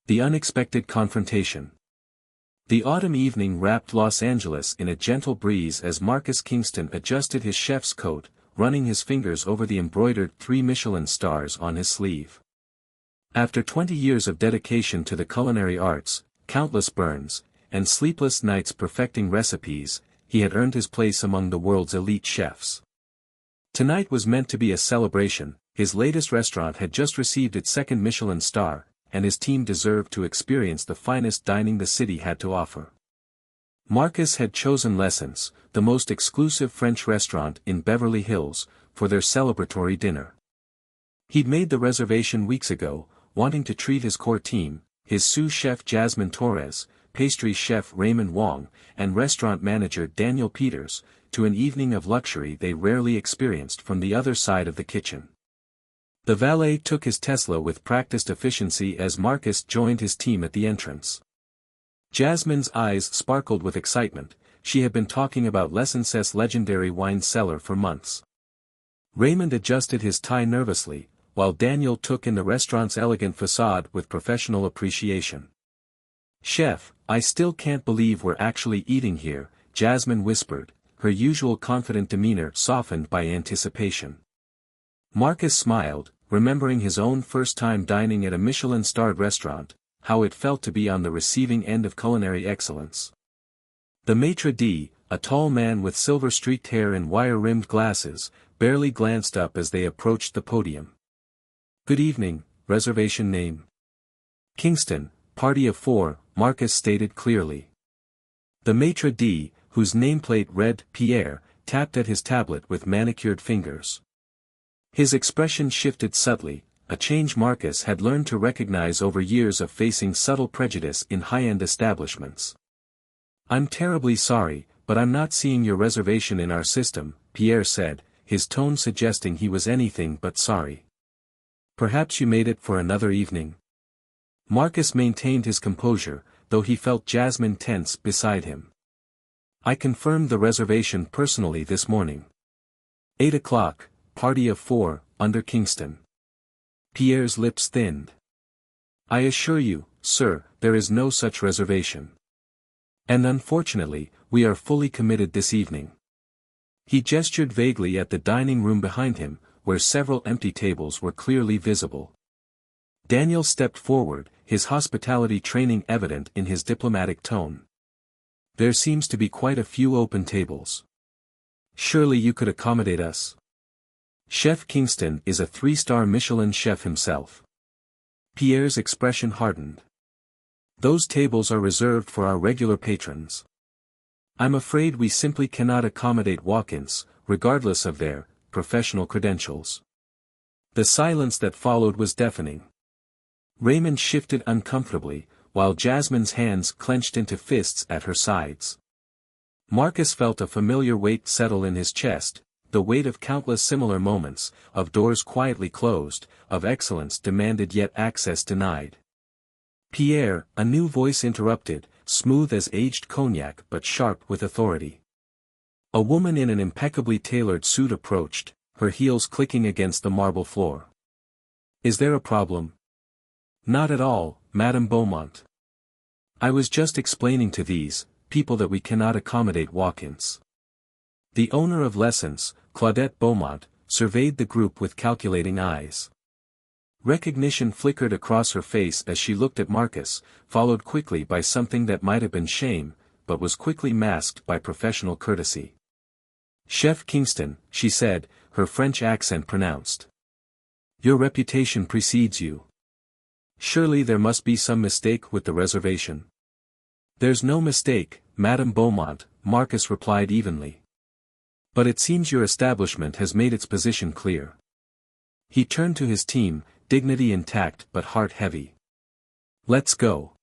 The unexpected confrontation. The autumn evening wrapped Los Angeles in a gentle breeze as Marcus Kingston adjusted his chef's coat, running his fingers over the embroidered 3 Michelin stars on his sleeve. After 20 years of dedication to the culinary arts, countless burns, and sleepless nights perfecting recipes, he had earned his place among the world's elite chefs. Tonight was meant to be a celebration. His latest restaurant had just received its 2nd Michelin star, and his team deserved to experience the finest dining the city had to offer. Marcus had chosen Lessons, the most exclusive French restaurant in Beverly Hills, for their celebratory dinner. He'd made the reservation weeks ago, wanting to treat his core team, his sous chef Jasmine Torres, pastry chef Raymond Wong, and restaurant manager Daniel Peters, to an evening of luxury they rarely experienced from the other side of the kitchen. The valet took his Tesla with practiced efficiency as Marcus joined his team at the entrance. Jasmine's eyes sparkled with excitement. She had been talking about Lessons' legendary wine cellar for months. Raymond adjusted his tie nervously, while Daniel took in the restaurant's elegant facade with professional appreciation. "Chef, I still can't believe we're actually eating here," Jasmine whispered, her usual confident demeanor softened by anticipation. Marcus smiled, remembering his own first time dining at a Michelin-starred restaurant, how it felt to be on the receiving end of culinary excellence. The maitre d', a tall man with silver-streaked hair and wire-rimmed glasses, barely glanced up as they approached the podium. "Good evening, reservation name?" "Kingston, party of 4, Marcus stated clearly. The maitre d', whose nameplate read Pierre, tapped at his tablet with manicured fingers. His expression shifted subtly, a change Marcus had learned to recognize over years of facing subtle prejudice in high-end establishments. "I'm terribly sorry, but I'm not seeing your reservation in our system," Pierre said, his tone suggesting he was anything but sorry. "Perhaps you made it for another evening?" Marcus maintained his composure, though he felt Jasmine tense beside him. "I confirmed the reservation personally this morning. 8 o'clock, party of 4, under Kingston." Pierre's lips thinned. "I assure you, sir, there is no such reservation. And unfortunately, we are fully committed this evening." He gestured vaguely at the dining room behind him, where several empty tables were clearly visible. Daniel stepped forward, his hospitality training evident in his diplomatic tone. "There seems to be quite a few open tables. Surely you could accommodate us?" Chef Kingston is a 3-star Michelin chef himself. Pierre's expression hardened. "Those tables are reserved for our regular patrons. I'm afraid we simply cannot accommodate walk-ins, regardless of their professional credentials." The silence that followed was deafening. Raymond shifted uncomfortably, while Jasmine's hands clenched into fists at her sides. Marcus felt a familiar weight settle in his chest, the weight of countless similar moments, of doors quietly closed, of excellence demanded yet access denied. "Pierre," a new voice interrupted, smooth as aged cognac but sharp with authority. A woman in an impeccably tailored suit approached, her heels clicking against the marble floor. "Is there a problem?" "Not at all, Madame Beaumont. I was just explaining to these people that we cannot accommodate walk-ins." The owner of Lessons, Claudette Beaumont, surveyed the group with calculating eyes. Recognition flickered across her face as she looked at Marcus, followed quickly by something that might have been shame, but was quickly masked by professional courtesy. "Chef Kingston," she said, her French accent pronounced. "Your reputation precedes you. Surely there must be some mistake with the reservation." "There's no mistake, Madame Beaumont," Marcus replied evenly. "But it seems your establishment has made its position clear." He turned to his team, dignity intact but heart heavy. "Let's go.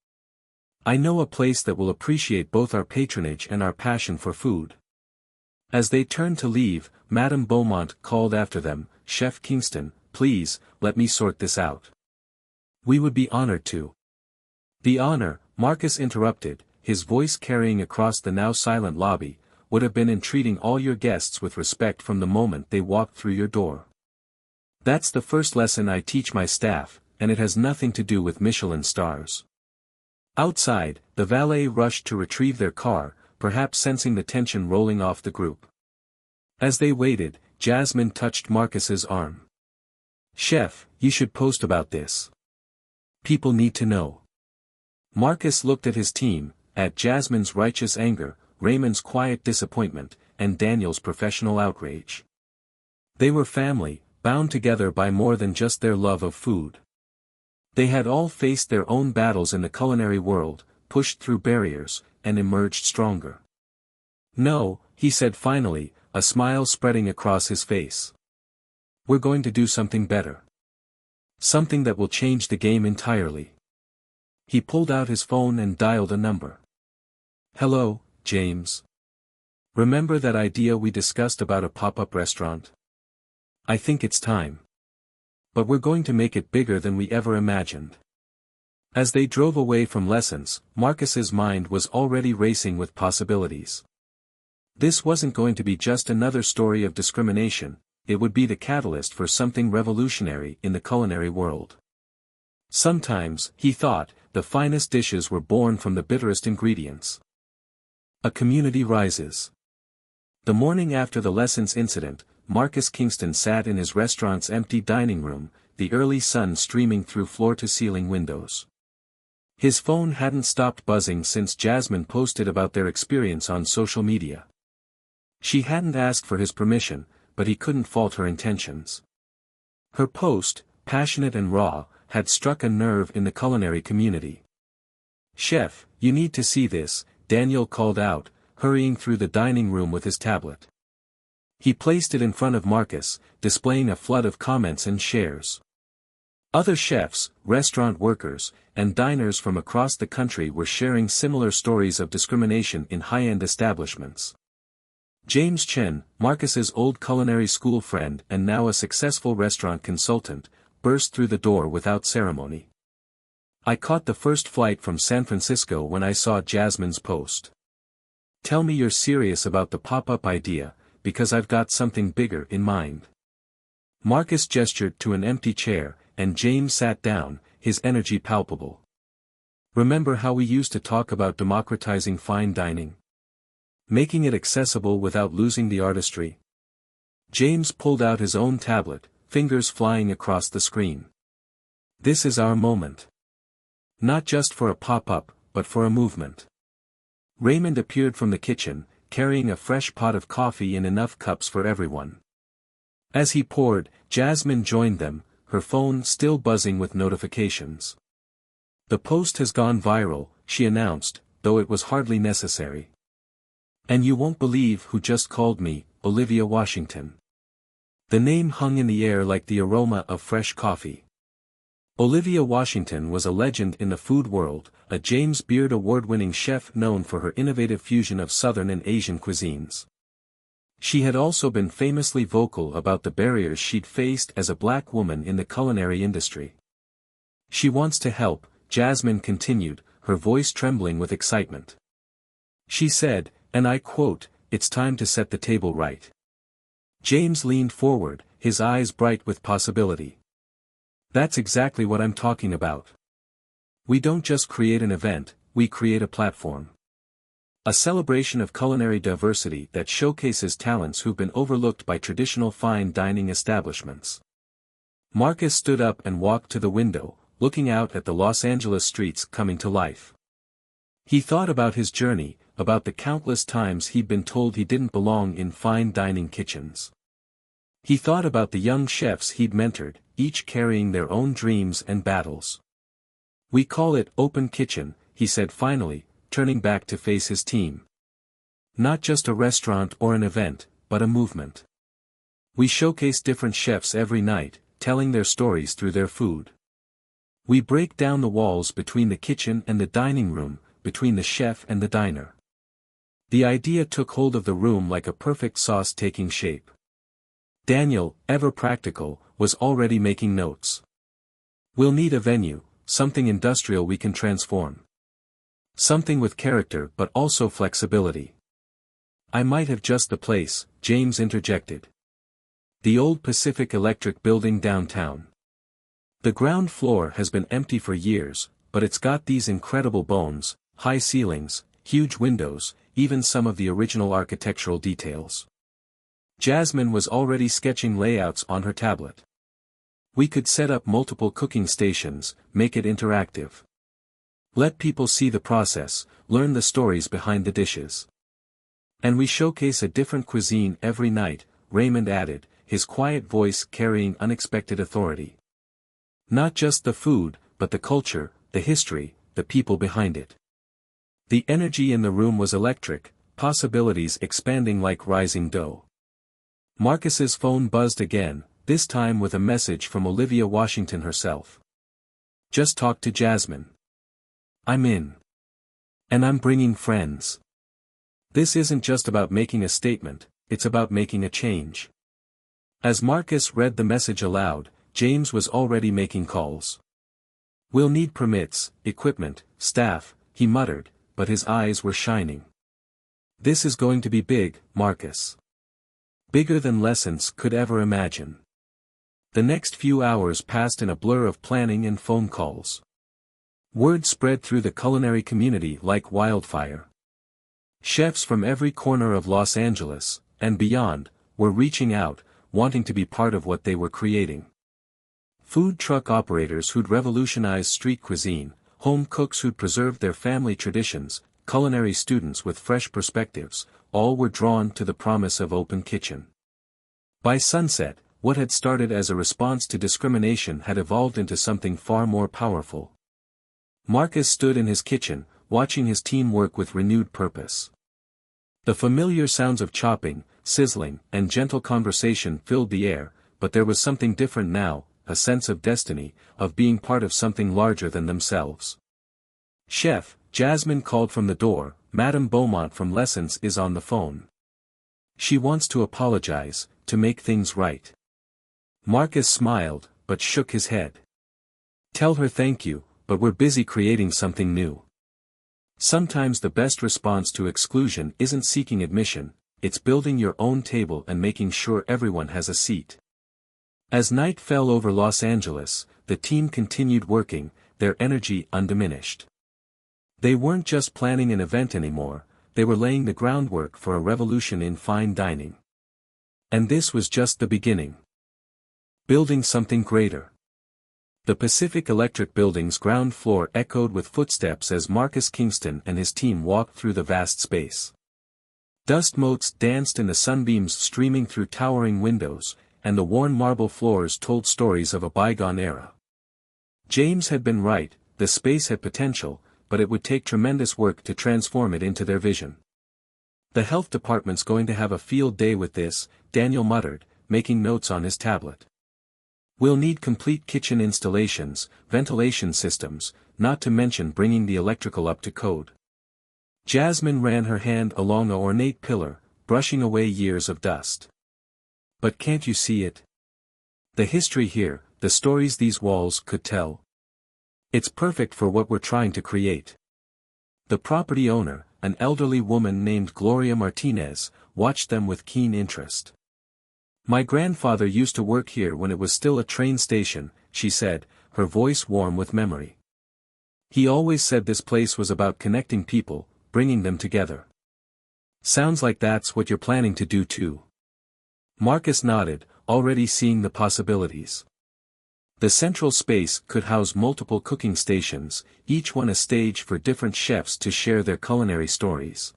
I know a place that will appreciate both our patronage and our passion for food." As they turned to leave, Madame Beaumont called after them, "Chef Kingston, please, let me sort this out." "We would be honored to." "The honor," Marcus interrupted, his voice carrying across the now silent lobby, "would have been in treating all your guests with respect from the moment they walked through your door. That's the first lesson I teach my staff, and it has nothing to do with Michelin stars." Outside, the valet rushed to retrieve their car, perhaps sensing the tension rolling off the group. As they waited, Jasmine touched Marcus's arm. "Chef, you should post about this. People need to know." Marcus looked at his team, at Jasmine's righteous anger, Raymond's quiet disappointment, and Daniel's professional outrage. They were family, bound together by more than just their love of food. They had all faced their own battles in the culinary world, pushed through barriers, and emerged stronger. "No," he said finally, a smile spreading across his face. "We're going to do something better. Something that will change the game entirely." He pulled out his phone and dialed a number. "Hello, James. Remember that idea we discussed about a pop-up restaurant? I think it's time. But we're going to make it bigger than we ever imagined." As they drove away from lessons, Marcus's mind was already racing with possibilities. This wasn't going to be just another story of discrimination, it would be the catalyst for something revolutionary in the culinary world. Sometimes, he thought, the finest dishes were born from the bitterest ingredients. A community rises. The morning after the lessons incident, Marcus Kingston sat in his restaurant's empty dining room, the early sun streaming through floor-to-ceiling windows. His phone hadn't stopped buzzing since Jasmine posted about their experience on social media. She hadn't asked for his permission, but he couldn't fault her intentions. Her post, passionate and raw, had struck a nerve in the culinary community. "Chef, you need to see this," Daniel called out, hurrying through the dining room with his tablet. He placed it in front of Marcus, displaying a flood of comments and shares. Other chefs, restaurant workers, and diners from across the country were sharing similar stories of discrimination in high-end establishments. James Chen, Marcus's old culinary school friend and now a successful restaurant consultant, burst through the door without ceremony. "I caught the first flight from San Francisco when I saw Jasmine's post. Tell me you're serious about the pop-up idea, because I've got something bigger in mind." Marcus gestured to an empty chair, and James sat down, his energy palpable. "Remember how we used to talk about democratizing fine dining? Making it accessible without losing the artistry?" James pulled out his own tablet, fingers flying across the screen. "This is our moment. Not just for a pop-up, but for a movement." Raymond appeared from the kitchen, carrying a fresh pot of coffee in enough cups for everyone. As he poured, Jasmine joined them, her phone still buzzing with notifications. "The post has gone viral," she announced, though it was hardly necessary. "And you won't believe who just called me, Olivia Washington." The name hung in the air like the aroma of fresh coffee. Olivia Washington was a legend in the food world, a James Beard award-winning chef known for her innovative fusion of Southern and Asian cuisines. She had also been famously vocal about the barriers she'd faced as a black woman in the culinary industry. "She wants to help," Jasmine continued, her voice trembling with excitement. She said, and I quote, "It's time to set the table right." James leaned forward, his eyes bright with possibility. "That's exactly what I'm talking about. We don't just create an event, we create a platform. A celebration of culinary diversity that showcases talents who've been overlooked by traditional fine dining establishments." Marcus stood up and walked to the window, looking out at the Los Angeles streets coming to life. He thought about his journey, about the countless times he'd been told he didn't belong in fine dining kitchens. He thought about the young chefs he'd mentored, each carrying their own dreams and battles. "We call it Open Kitchen," he said finally, turning back to face his team. "Not just a restaurant or an event, but a movement. We showcase different chefs every night, telling their stories through their food. We break down the walls between the kitchen and the dining room, between the chef and the diner." The idea took hold of the room like a perfect sauce taking shape. Daniel, ever practical, was already making notes. "We'll need a venue, something industrial we can transform. Something with character but also flexibility." "I might have just the place," James interjected. "The old Pacific Electric building downtown. The ground floor has been empty for years, but it's got these incredible bones, high ceilings, huge windows, even some of the original architectural details. Jasmine was already sketching layouts on her tablet. We could set up multiple cooking stations, make it interactive. Let people see the process, learn the stories behind the dishes. And we showcase a different cuisine every night, Raymond added, his quiet voice carrying unexpected authority. Not just the food, but the culture, the history, the people behind it. The energy in the room was electric, possibilities expanding like rising dough. Marcus's phone buzzed again, this time with a message from Olivia Washington herself. Just talk to Jasmine. I'm in. And I'm bringing friends. This isn't just about making a statement, it's about making a change. As Marcus read the message aloud, James was already making calls. We'll need permits, equipment, staff, he muttered, but his eyes were shining. This is going to be big, Marcus. Bigger than Lessons could ever imagine. The next few hours passed in a blur of planning and phone calls. Word spread through the culinary community like wildfire. Chefs from every corner of Los Angeles, and beyond, were reaching out, wanting to be part of what they were creating. Food truck operators who'd revolutionize street cuisine, home cooks who'd preserved their family traditions, culinary students with fresh perspectives, all were drawn to the promise of open kitchen. By sunset, what had started as a response to discrimination had evolved into something far more powerful. Marcus stood in his kitchen, watching his team work with renewed purpose. The familiar sounds of chopping, sizzling, and gentle conversation filled the air, but there was something different now, a sense of destiny, of being part of something larger than themselves. Chef, Jasmine called from the door, Madame Beaumont from Lessons is on the phone. She wants to apologize, to make things right. Marcus smiled, but shook his head. Tell her thank you, but we're busy creating something new. Sometimes the best response to exclusion isn't seeking admission, it's building your own table and making sure everyone has a seat. As night fell over Los Angeles, the team continued working, their energy undiminished. They weren't just planning an event anymore, they were laying the groundwork for a revolution in fine dining. And this was just the beginning. Building something greater. The Pacific Electric Building's ground floor echoed with footsteps as Marcus Kingston and his team walked through the vast space. Dust motes danced in the sunbeams streaming through towering windows, and the worn marble floors told stories of a bygone era. James had been right, the space had potential, but it would take tremendous work to transform it into their vision. The health department's going to have a field day with this, Daniel muttered, making notes on his tablet. We'll need complete kitchen installations, ventilation systems, not to mention bringing the electrical up to code. Jasmine ran her hand along an ornate pillar, brushing away years of dust. But can't you see it? The history here, the stories these walls could tell. It's perfect for what we're trying to create. The property owner, an elderly woman named Gloria Martinez, watched them with keen interest. My grandfather used to work here when it was still a train station, she said, her voice warm with memory. He always said this place was about connecting people, bringing them together. Sounds like that's what you're planning to do too. Marcus nodded, already seeing the possibilities. The central space could house multiple cooking stations, each one a stage for different chefs to share their culinary stories.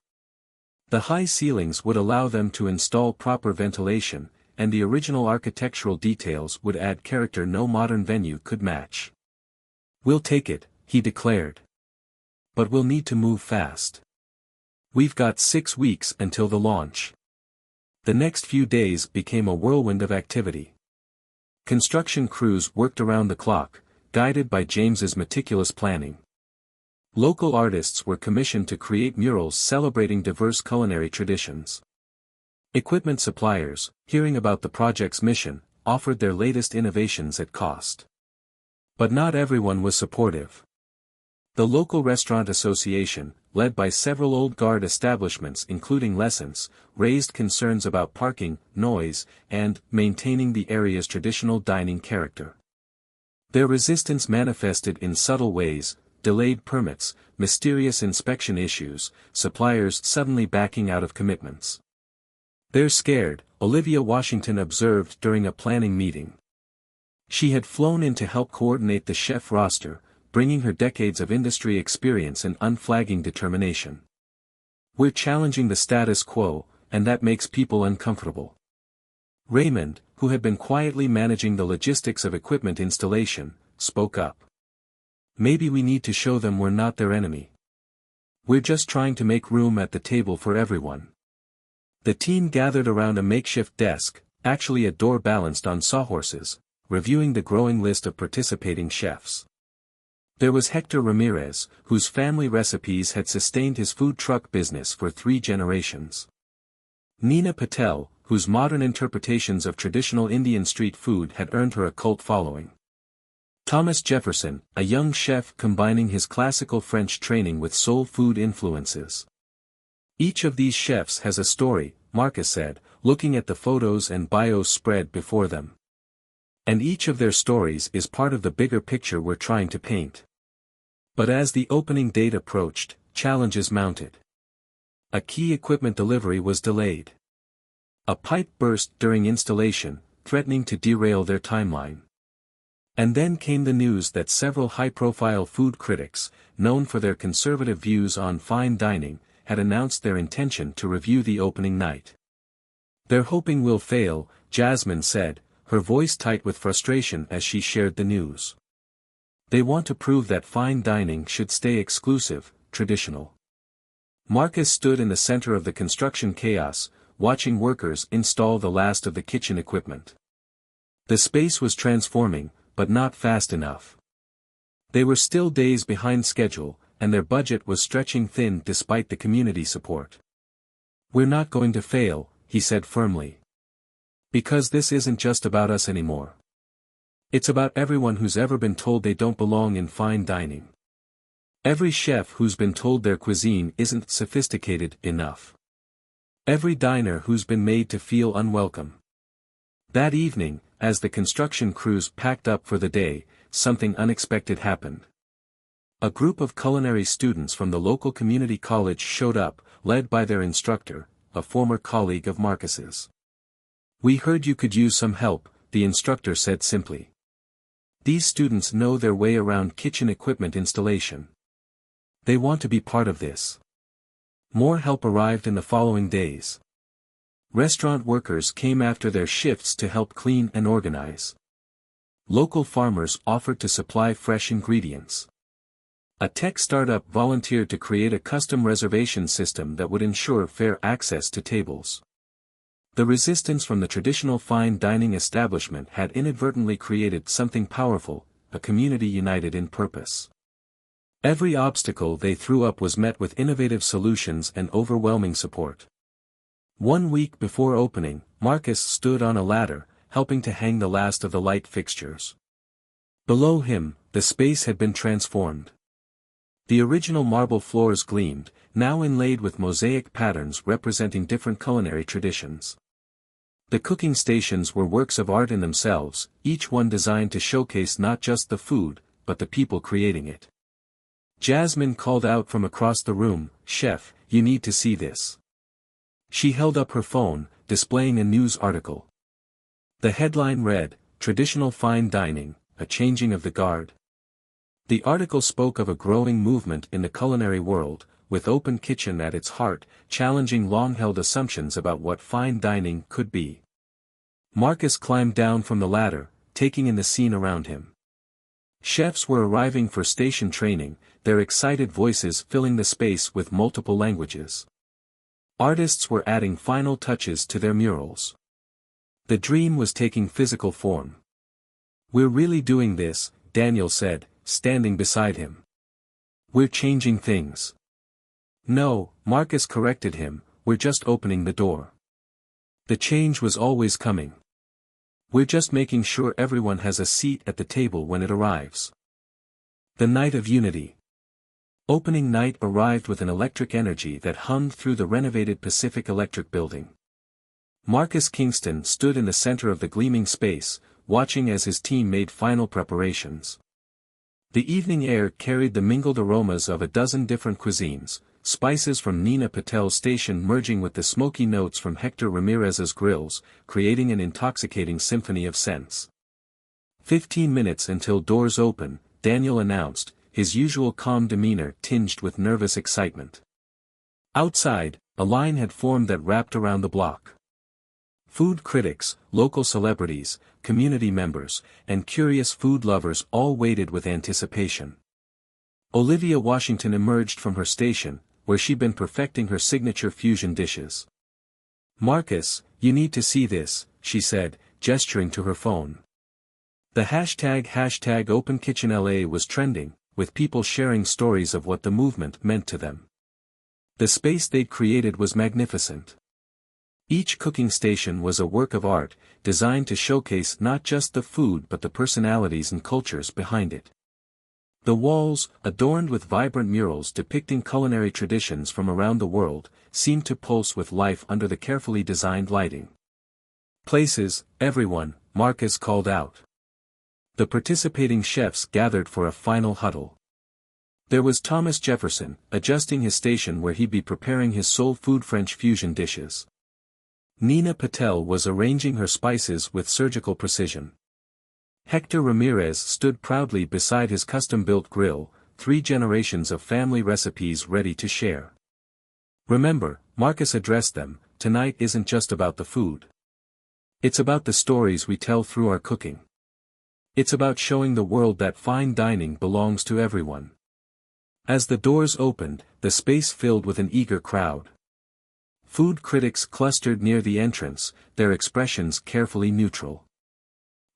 The high ceilings would allow them to install proper ventilation, and the original architectural details would add character no modern venue could match. We'll take it, he declared. But we'll need to move fast. We've got 6 weeks until the launch. The next few days became a whirlwind of activity. Construction crews worked around the clock, guided by James's meticulous planning. Local artists were commissioned to create murals celebrating diverse culinary traditions. Equipment suppliers, hearing about the project's mission, offered their latest innovations at cost. But not everyone was supportive. The local restaurant association, led by several old guard establishments including Lessons, raised concerns about parking, noise, and maintaining the area's traditional dining character. Their resistance manifested in subtle ways, delayed permits, mysterious inspection issues, suppliers suddenly backing out of commitments. "They're scared," Olivia Washington observed during a planning meeting. She had flown in to help coordinate the chef roster, bringing her decades of industry experience and unflagging determination. "We're challenging the status quo, and that makes people uncomfortable." Raymond, who had been quietly managing the logistics of equipment installation, spoke up. "Maybe we need to show them we're not their enemy. We're just trying to make room at the table for everyone." The team gathered around a makeshift desk, actually a door balanced on sawhorses, reviewing the growing list of participating chefs. There was Hector Ramirez, whose family recipes had sustained his food truck business for 3 generations. Nina Patel, whose modern interpretations of traditional Indian street food had earned her a cult following. Thomas Jefferson, a young chef combining his classical French training with soul food influences. "Each of these chefs has a story," Marcus said, looking at the photos and bios spread before them. "And each of their stories is part of the bigger picture we're trying to paint." But as the opening date approached, challenges mounted. A key equipment delivery was delayed. A pipe burst during installation, threatening to derail their timeline. And then came the news that several high-profile food critics, known for their conservative views on fine dining, had announced their intention to review the opening night. "They're hoping we'll fail," Jasmine said, her voice tight with frustration as she shared the news. "They want to prove that fine dining should stay exclusive, traditional." Marcus stood in the center of the construction chaos, watching workers install the last of the kitchen equipment. The space was transforming, but not fast enough. They were still days behind schedule, and their budget was stretching thin despite the community support. "We're not going to fail," he said firmly. "Because this isn't just about us anymore. It's about everyone who's ever been told they don't belong in fine dining. Every chef who's been told their cuisine isn't sophisticated enough. Every diner who's been made to feel unwelcome." That evening, as the construction crews packed up for the day, something unexpected happened. A group of culinary students from the local community college showed up, led by their instructor, a former colleague of Marcus's. "We heard you could use some help," the instructor said simply. "These students know their way around kitchen equipment installation. They want to be part of this." More help arrived in the following days. Restaurant workers came after their shifts to help clean and organize. Local farmers offered to supply fresh ingredients. A tech startup volunteered to create a custom reservation system that would ensure fair access to tables. The resistance from the traditional fine dining establishment had inadvertently created something powerful, a community united in purpose. Every obstacle they threw up was met with innovative solutions and overwhelming support. 1 week before opening, Marcus stood on a ladder, helping to hang the last of the light fixtures. Below him, the space had been transformed. The original marble floors gleamed, now inlaid with mosaic patterns representing different culinary traditions. The cooking stations were works of art in themselves, each one designed to showcase not just the food, but the people creating it. Jasmine called out from across the room, "Chef, you need to see this." She held up her phone, displaying a news article. The headline read, "Traditional Fine Dining, A Changing of the Guard." The article spoke of a growing movement in the culinary world, with Open Kitchen at its heart, challenging long-held assumptions about what fine dining could be. Marcus climbed down from the ladder, taking in the scene around him. Chefs were arriving for station training, their excited voices filling the space with multiple languages. Artists were adding final touches to their murals. The dream was taking physical form. "We're really doing this," Daniel said, standing beside him. "We're changing things." "No," Marcus corrected him, "we're just opening the door. The change was always coming. We're just making sure everyone has a seat at the table when it arrives." The night of unity. Opening night arrived with an electric energy that hummed through the renovated Pacific Electric building. Marcus Kingston stood in the center of the gleaming space, watching as his team made final preparations. The evening air carried the mingled aromas of a dozen different cuisines, spices from Nina Patel's station merging with the smoky notes from Hector Ramirez's grills, creating an intoxicating symphony of scents. 15 minutes until doors open, Daniel announced, his usual calm demeanor tinged with nervous excitement. Outside, a line had formed that wrapped around the block. Food critics, local celebrities, community members, and curious food lovers all waited with anticipation. Olivia Washington emerged from her station, where she'd been perfecting her signature fusion dishes. "Marcus, you need to see this," she said, gesturing to her phone. The hashtag #OpenKitchenLA was trending, with people sharing stories of what the movement meant to them. The space they'd created was magnificent. Each cooking station was a work of art, designed to showcase not just the food but the personalities and cultures behind it. The walls, adorned with vibrant murals depicting culinary traditions from around the world, seemed to pulse with life under the carefully designed lighting. "Places, everyone," Marcus called out. The participating chefs gathered for a final huddle. There was Thomas Jefferson, adjusting his station where he'd be preparing his soul food French fusion dishes. Nina Patel was arranging her spices with surgical precision. Hector Ramirez stood proudly beside his custom-built grill, 3 generations of family recipes ready to share. "Remember," Marcus addressed them, "tonight isn't just about the food. It's about the stories we tell through our cooking. It's about showing the world that fine dining belongs to everyone." As the doors opened, the space filled with an eager crowd. Food critics clustered near the entrance, their expressions carefully neutral.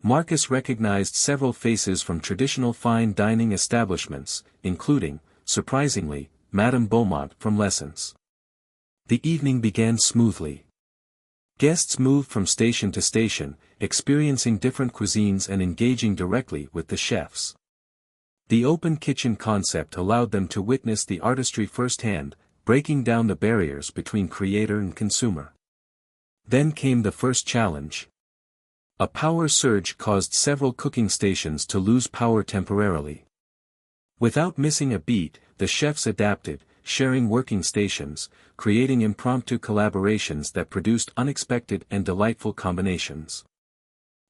Marcus recognized several faces from traditional fine dining establishments, including, surprisingly, Madame Beaumont from Lessons. The evening began smoothly. Guests moved from station to station, experiencing different cuisines and engaging directly with the chefs. The open kitchen concept allowed them to witness the artistry firsthand, breaking down the barriers between creator and consumer. Then came the first challenge. A power surge caused several cooking stations to lose power temporarily. Without missing a beat, the chefs adapted, sharing working stations, creating impromptu collaborations that produced unexpected and delightful combinations.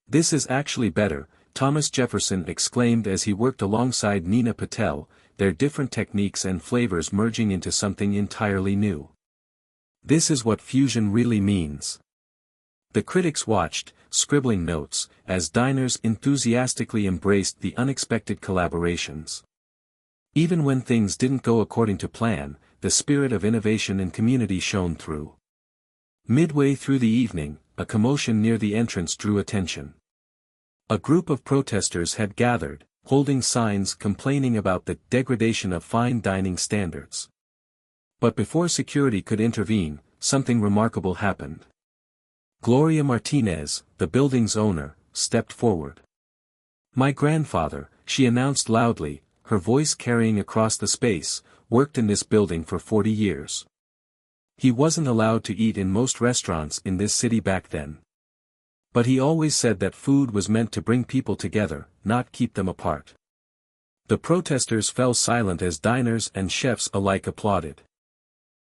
"This is actually better," Thomas Jefferson exclaimed as he worked alongside Nina Patel, their different techniques and flavors merging into something entirely new. "This is what fusion really means." The critics watched, scribbling notes, as diners enthusiastically embraced the unexpected collaborations. Even when things didn't go according to plan, the spirit of innovation and community shone through. Midway through the evening, a commotion near the entrance drew attention. A group of protesters had gathered, holding signs complaining about the degradation of fine dining standards. But before security could intervene, something remarkable happened. Gloria Martinez, the building's owner, stepped forward. "My grandfather," she announced loudly, her voice carrying across the space, "worked in this building for 40 years. He wasn't allowed to eat in most restaurants in this city back then. But he always said that food was meant to bring people together, not keep them apart." The protesters fell silent as diners and chefs alike applauded.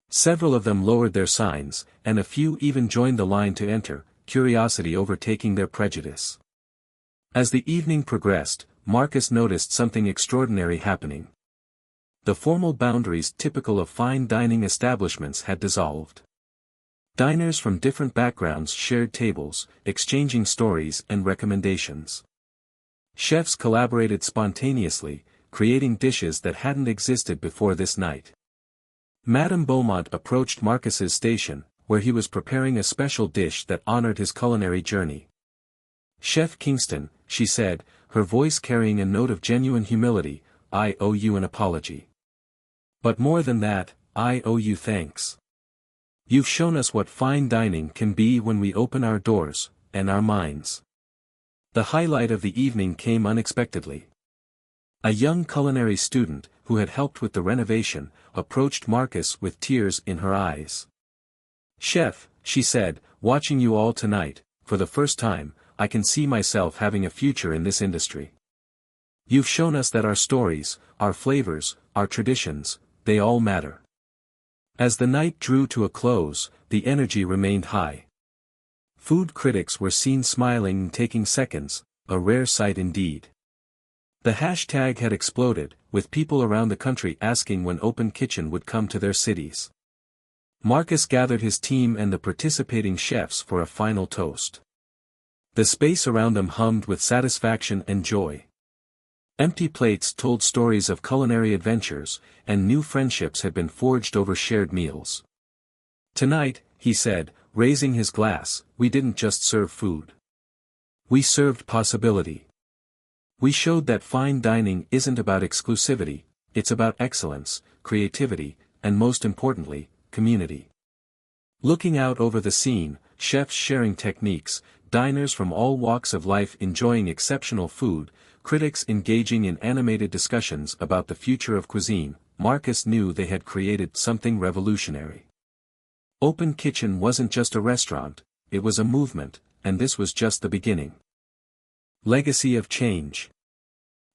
Several of them lowered their signs, and a few even joined the line to enter, curiosity overtaking their prejudice. As the evening progressed, Marcus noticed something extraordinary happening. The formal boundaries typical of fine dining establishments had dissolved. Diners from different backgrounds shared tables, exchanging stories and recommendations. Chefs collaborated spontaneously, creating dishes that hadn't existed before this night. Madame Beaumont approached Marcus's station, where he was preparing a special dish that honored his culinary journey. "Chef Kingston," she said, her voice carrying a note of genuine humility, "I owe you an apology. But more than that, I owe you thanks. You've shown us what fine dining can be when we open our doors, and our minds." The highlight of the evening came unexpectedly. A young culinary student, who had helped with the renovation, approached Marcus with tears in her eyes. "Chef," she said, "watching you all tonight, for the first time, I can see myself having a future in this industry. You've shown us that our stories, our flavors, our traditions, they all matter. As the night drew to a close, the energy remained high. Food critics were seen smiling and taking seconds, a rare sight indeed. The hashtag had exploded, with people around the country asking when Open Kitchen would come to their cities. Marcus gathered his team and the participating chefs for a final toast. The space around them hummed with satisfaction and joy. Empty plates told stories of culinary adventures, and new friendships had been forged over shared meals. Tonight, he said, raising his glass, we didn't just serve food. We served possibility. We showed that fine dining isn't about exclusivity, it's about excellence, creativity, and most importantly, community. Looking out over the scene, chefs sharing techniques, diners from all walks of life enjoying exceptional food, critics engaging in animated discussions about the future of cuisine, Marcus knew they had created something revolutionary. Open Kitchen wasn't just a restaurant, it was a movement, and this was just the beginning. Legacy of change.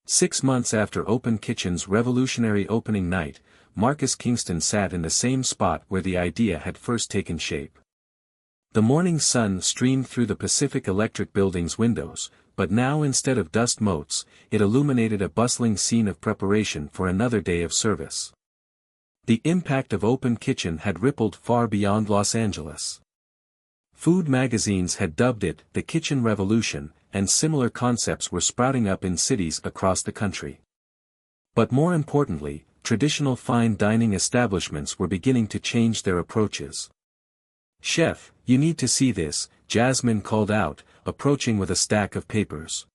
6 months after Open Kitchen's revolutionary opening night, Marcus Kingston sat in the same spot where the idea had first taken shape. The morning sun streamed through the Pacific Electric Building's windows, but now instead of dust motes, it illuminated a bustling scene of preparation for another day of service. The impact of Open Kitchen had rippled far beyond Los Angeles. Food magazines had dubbed it the Kitchen Revolution, and similar concepts were sprouting up in cities across the country. But more importantly, traditional fine dining establishments were beginning to change their approaches. "Chef, you need to see this," Jasmine called out, approaching with a stack of papers.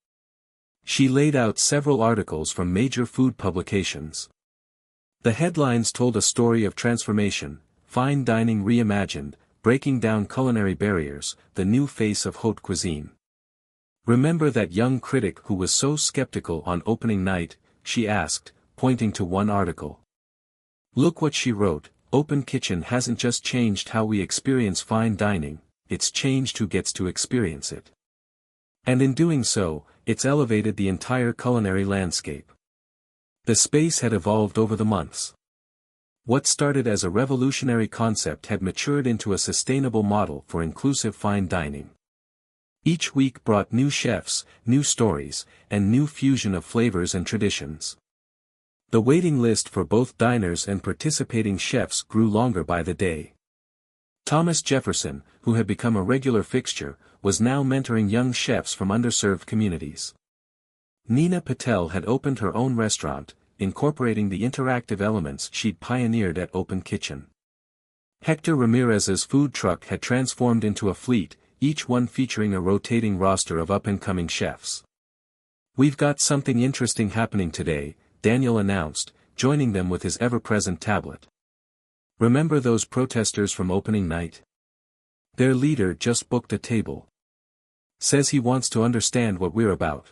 She laid out several articles from major food publications. The headlines told a story of transformation, fine dining reimagined, breaking down culinary barriers, the new face of haute cuisine. "Remember that young critic who was so skeptical on opening night?" she asked, pointing to one article. "Look what she wrote, Open Kitchen hasn't just changed how we experience fine dining, it's changed who gets to experience it. And in doing so, it's elevated the entire culinary landscape." The space had evolved over the months. What started as a revolutionary concept had matured into a sustainable model for inclusive fine dining. Each week brought new chefs, new stories, and new fusion of flavors and traditions. The waiting list for both diners and participating chefs grew longer by the day. Thomas Jefferson, who had become a regular fixture, was now mentoring young chefs from underserved communities. Nina Patel had opened her own restaurant, incorporating the interactive elements she'd pioneered at Open Kitchen. Hector Ramirez's food truck had transformed into a fleet, each one featuring a rotating roster of up-and-coming chefs. "We've got something interesting happening today," Daniel announced, joining them with his ever-present tablet. "Remember those protesters from opening night? Their leader just booked a table. Says he wants to understand what we're about."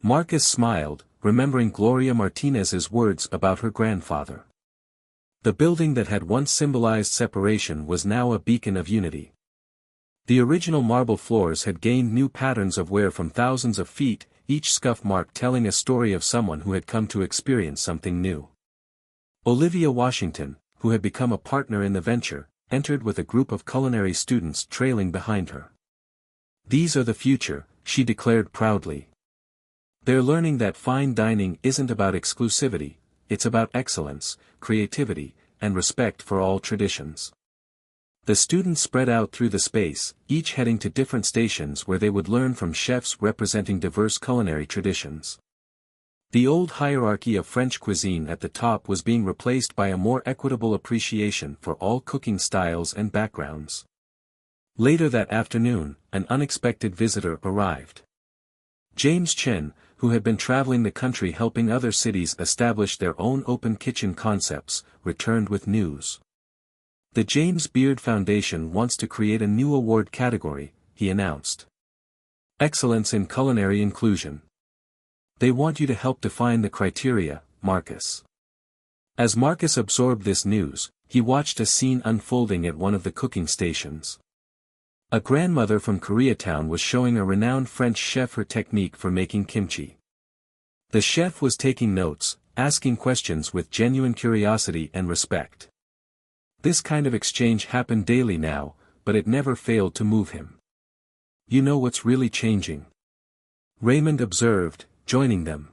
Marcus smiled, remembering Gloria Martinez's words about her grandfather. The building that had once symbolized separation was now a beacon of unity. The original marble floors had gained new patterns of wear from thousands of feet, each scuff mark telling a story of someone who had come to experience something new. Olivia Washington, who had become a partner in the venture, entered with a group of culinary students trailing behind her. "These are the future," she declared proudly. "They're learning that fine dining isn't about exclusivity, it's about excellence, creativity, and respect for all traditions." The students spread out through the space, each heading to different stations where they would learn from chefs representing diverse culinary traditions. The old hierarchy of French cuisine at the top was being replaced by a more equitable appreciation for all cooking styles and backgrounds. Later that afternoon, an unexpected visitor arrived. James Chen, who had been traveling the country helping other cities establish their own open kitchen concepts, returned with news. "The James Beard Foundation wants to create a new award category," he announced. "Excellence in Culinary Inclusion. They want you to help define the criteria, Marcus." As Marcus absorbed this news, he watched a scene unfolding at one of the cooking stations. A grandmother from Koreatown was showing a renowned French chef her technique for making kimchi. The chef was taking notes, asking questions with genuine curiosity and respect. This kind of exchange happened daily now, but it never failed to move him. "You know what's really changing?" Raymond observed, joining them.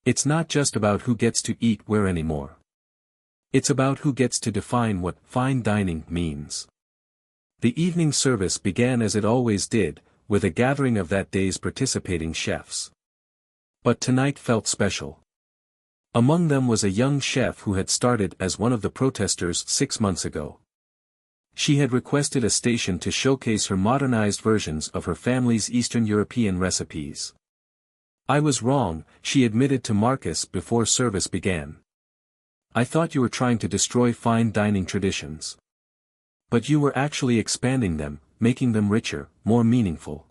"It's not just about who gets to eat where anymore. It's about who gets to define what fine dining means." The evening service began as it always did, with a gathering of that day's participating chefs. But tonight felt special. Among them was a young chef who had started as one of the protesters 6 months ago. She had requested a station to showcase her modernized versions of her family's Eastern European recipes. "I was wrong," she admitted to Marcus before service began. "I thought you were trying to destroy fine dining traditions. But you were actually expanding them, making them richer, more meaningful."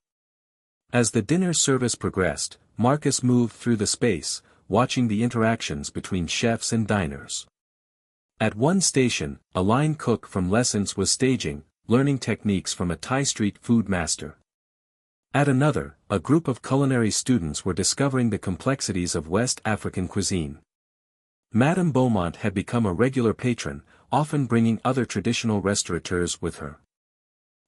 As the dinner service progressed, Marcus moved through the space, watching the interactions between chefs and diners. At one station, a line cook from Lessons was staging, learning techniques from a Thai street food master. At another, a group of culinary students were discovering the complexities of West African cuisine. Madame Beaumont had become a regular patron, often bringing other traditional restaurateurs with her.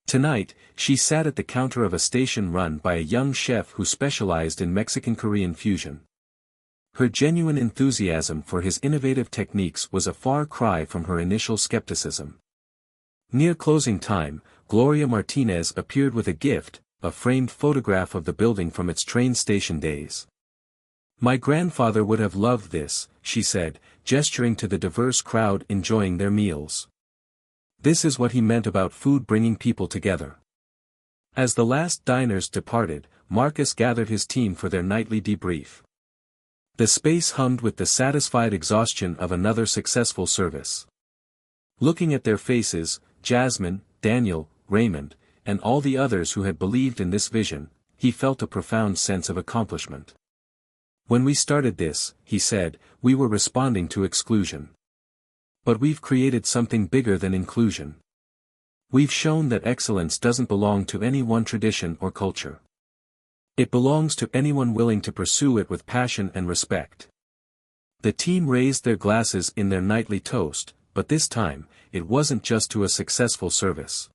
Tonight, she sat at the counter of a station run by a young chef who specialized in Mexican-Korean fusion. Her genuine enthusiasm for his innovative techniques was a far cry from her initial skepticism. Near closing time, Gloria Martinez appeared with a gift, a framed photograph of the building from its train station days. "My grandfather would have loved this," she said, gesturing to the diverse crowd enjoying their meals. This is what he meant about food bringing people together. As the last diners departed, Marcus gathered his team for their nightly debrief. The space hummed with the satisfied exhaustion of another successful service. Looking at their faces, Jasmine, Daniel, Raymond, and all the others who had believed in this vision, he felt a profound sense of accomplishment. "When we started this," he said, "we were responding to exclusion. But we've created something bigger than inclusion. We've shown that excellence doesn't belong to any one tradition or culture. It belongs to anyone willing to pursue it with passion and respect." The team raised their glasses in their nightly toast, but this time, it wasn't just to a successful service.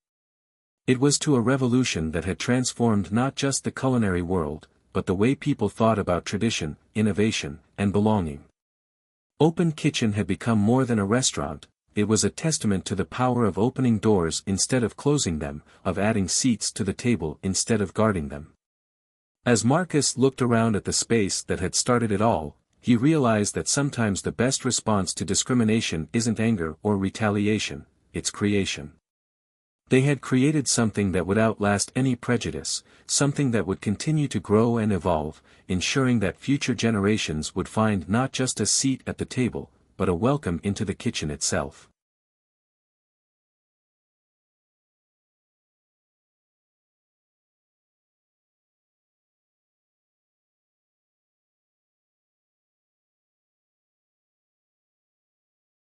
It was to a revolution that had transformed not just the culinary world, but the way people thought about tradition, innovation, and belonging. Open Kitchen had become more than a restaurant. It was a testament to the power of opening doors instead of closing them, of adding seats to the table instead of guarding them. As Marcus looked around at the space that had started it all, he realized that sometimes the best response to discrimination isn't anger or retaliation, it's creation. They had created something that would outlast any prejudice, something that would continue to grow and evolve, ensuring that future generations would find not just a seat at the table, but a welcome into the kitchen itself.